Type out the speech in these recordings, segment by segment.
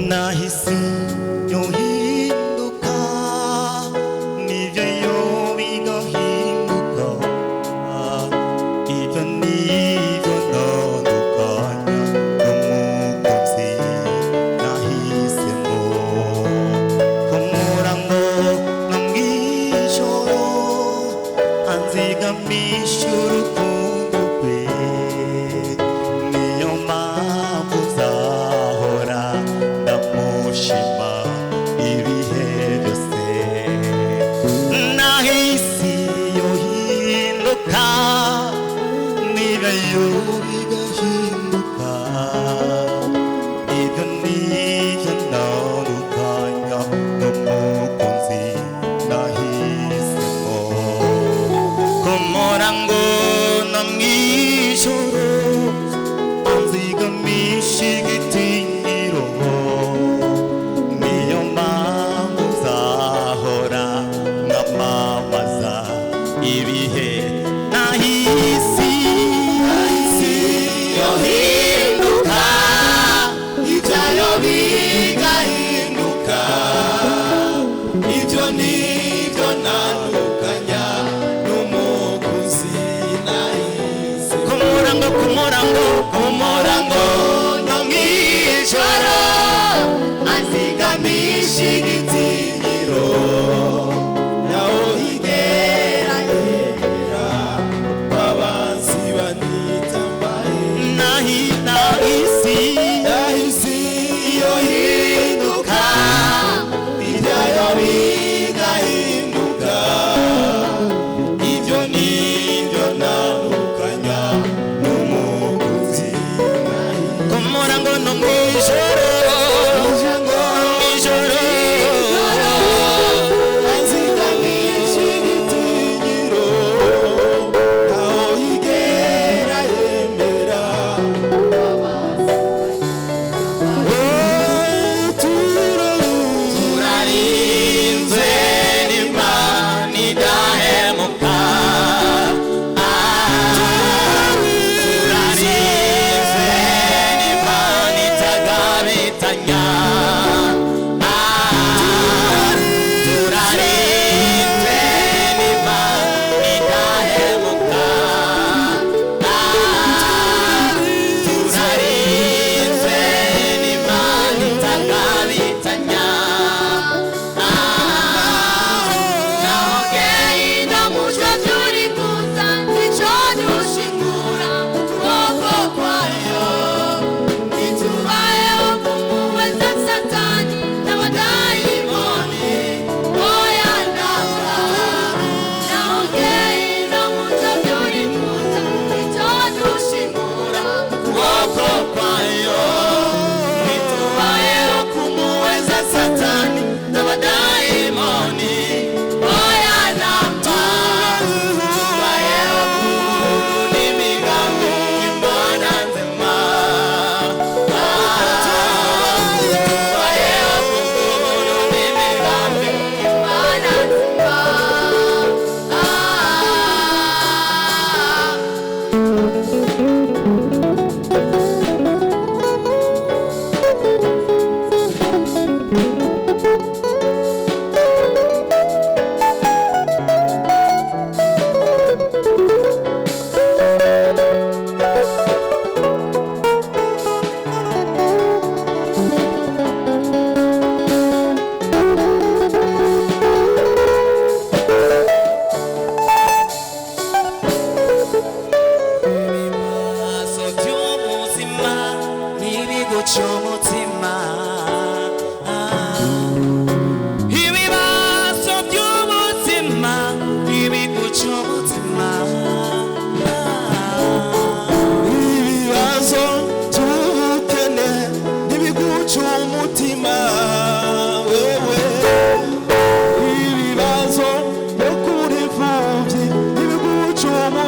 nahise yohinduka nibyo bigahinduka ibyo nibyo ntandukanya n'umukunzi nahisemo ku murango no mw'ijoro anzigamisha urukundo rwe niyo mpamvu nzahora ndamushima ibihe byose nahise yohinduka nibayo bigahinduka ibyo nibyo ntandukanya n'umukunzi nahisemo ku murango no mw'ijoro anzigamisha igitinyiro niyo mpamvu nzahora nkamamaza ibihe nahise yohinduka ibyayo bigahinduka ibyo nibyo ntandukanya n'umukunzi nahise ku murango no mw'ijoro anzigamisha igitinyiro naho higera yera babanzi banitambaye nahise yohinduka ibyayo bigahinduka ibyo nibyo ntandukanya n'umukunzi ku murango no mw'ijoro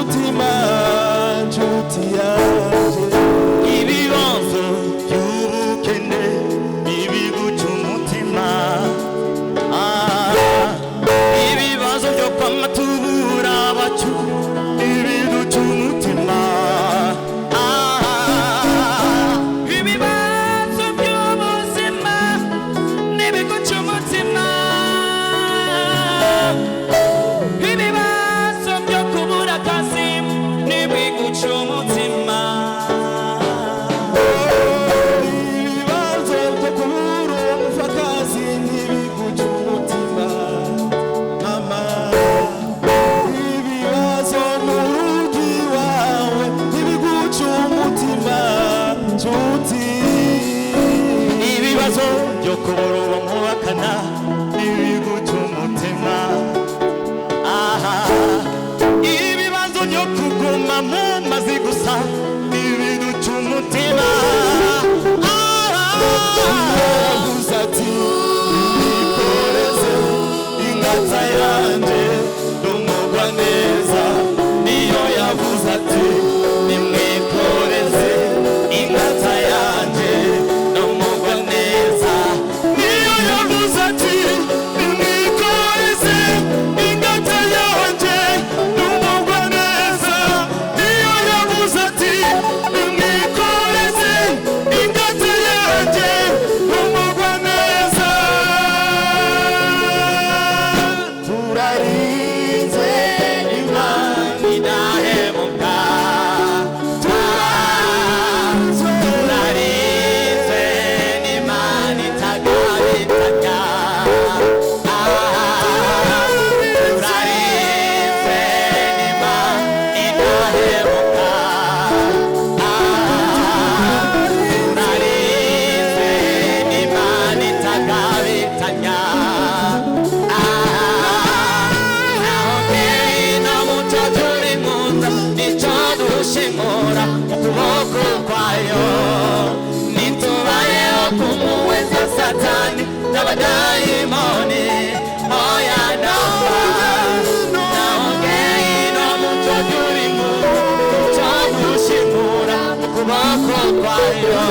umutima nshuti yanjye ibibazo by'ubukene n'ibiguca umutima ibibazo byo kwamatubura abacu n'ibiguca umutima ibibazo by'ubuzima n'ibiguca umutima ibibazo byo kubura akazi n'ibiguca umutima ibibazo byo kubura umupfakazi n'ibiguca umutima mama ibibazo n'urugi wawe n'ibiguca umutima nshuti ibibazo byo kubura uwo mubakana n'ibiguca umutima ibibazo byo kuguma mu mazi gusa n'ibiguca umutima yavuze ati nikoreze ingata yanjye n'umugwa neza niyo yavuze ati nimwikoreze ingata yanjye n'umugwa neza niyo yavuze ati nimwikoreze ingata yanjye n'umugwa neza niyo yavuze ati nimwikoreze ingata yanjye n'umugwa neza turarinze imana idahemuka turarinze n'imana itagabitanya turarinze n'imana idahemuka turarinze n'imana itagabitanya naho ngwino muco turi mu nda nicyo dushimura ukuboko kwayo nitubayeho kumuweza satani n'abadayimoni oya naho ngwino muco turi mu nda nicyo dushimura ukuboko kwayo